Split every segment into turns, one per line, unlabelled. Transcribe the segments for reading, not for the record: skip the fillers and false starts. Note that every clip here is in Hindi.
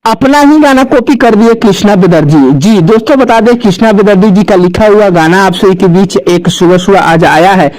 अपना ही गाना कॉपी कर दिए कृष्णा बेदर्जी जी। दोस्तों बता दें, कृष्णा बेदर्जी जी का लिखा हुआ गाना आप सभी के बीच एक सुबह सुबह आज आया है,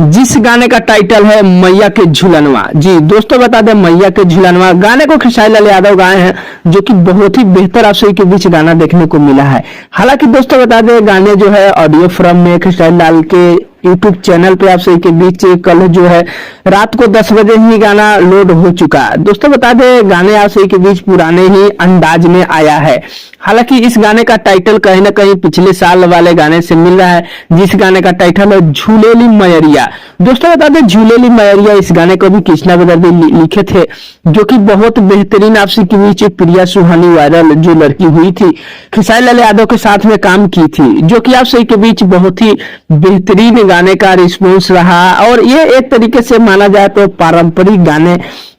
जिस गाने का टाइटल है मैया के झूलनवा जी। दोस्तों बता दें, मैया के झूलनवा गाने को खेसारी लाल यादव गाए हैं, जो कि बहुत ही बेहतर आप सभी के बीच गाना देखने को मिला है। हालांकि दोस्तों बता दें, गाने जो है ऑडियो फ्रॉम में खेसारी लाल के यूट्यूब चैनल पे आप सभी के बीच कल जो है रात को 10 बजे ही गाना लोड हो चुका है। दोस्तों बता दें, गाने आप सभी के बीच पुराने ही अंदाज में आया है। हालांकि इस गाने का टाइटल कहीं ना कहीं पिछले साल वाले गाने से मिल रहा है, जिस गाने का टाइटल है झूलेली मैरिया। दोस्तों बता दें, झूलेली मैरिया इस गाने को भी कृष्णा बेदर्जी लिखे थे, जो कि बहुत बेहतरीन आप सभी के बीच प्रिया सुहानी वायरल जो लड़की हुई थी, खेसारी लाल यादव के साथ में काम की थी, जो कि आप सभी के बीच बहुत ही बेहतरीन गाने का रिस्पॉन्स रहा। और ये एक तरीके से माना जाए तो पारंपरिक गाने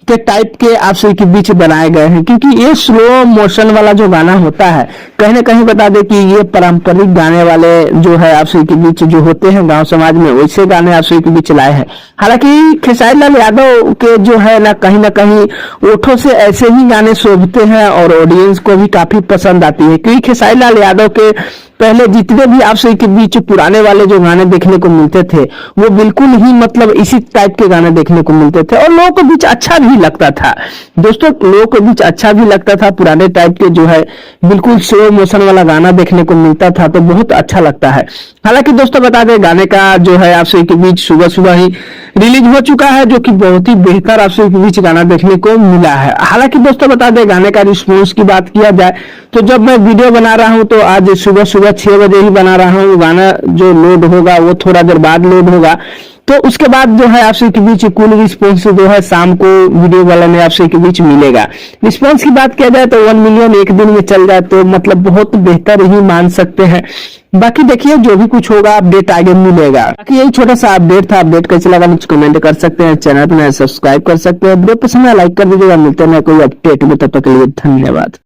के टाइप के आप सभी के बीच बनाए गए हैं, क्योंकि ये स्लो मोशन वाला जो गाना होता है, कहीं ना कहीं बता दें कि ये पारंपरिक गाने वाले जो है आप सभी के बीच जो होते हैं गांव समाज में, वैसे गाने आप सभी के बीच लाए हैं। हालांकि खेसारी लाल यादव के जो है ना कहीं ओठों से ऐसे ही गाने शोभते हैं और ऑडियंस को भी काफी पसंद आती है, क्योंकि खेसारी लाल यादव के पहले जितने भी आप सभी के बीच पुराने वाले जो गाने देखने को मिलते थे, वो बिल्कुल ही मतलब इसी टाइप के गाने देखने को मिलते थे और लोगों के बीच अच्छा भी लगता था। दोस्तों लोगों के बीच अच्छा भी लगता था, पुराने टाइप के जो है बिल्कुल स्लो मोशन वाला गाना देखने को मिलता था, तो बहुत अच्छा लगता है। हालांकि दोस्तों बता दें, गाने का जो है आप सभी के बीच सुबह सुबह ही रिलीज हो चुका है, जो कि बहुत ही बेहतर आप सभी के बीच गाना देखने को मिला है। हालांकि दोस्तों बता दें, गाने का रिस्पॉन्स की बात किया जाए तो जब मैं वीडियो बना रहा हूं तो आज सुबह सुबह 6 बजे ही बना रहा हूँ। गाना जो लोड होगा वो थोड़ा देर बाद लोड होगा, तो उसके बाद जो है आप सभी के बीच कुल रिस्पॉन्स जो है शाम को वीडियो वाला में आप सभी के बीच मिलेगा। रिस्पॉन्स की बात किया जाए तो 1 मिलियन एक दिन में चल जाए तो मतलब बहुत बेहतर ही मान सकते हैं। बाकी देखिए जो भी कुछ होगा अपडेट आगे मिलेगा। बाकी यही छोटा सा अपडेट था। अपडेट कैसे लगा नीचे कमेंट कर सकते हैं, चैनल पर सब्सक्राइब कर सकते हैं, वीडियो पसंद है लाइक कर दीजिएगा। मिलते हैं कोई अपडेट में, तब तक के लिए धन्यवाद।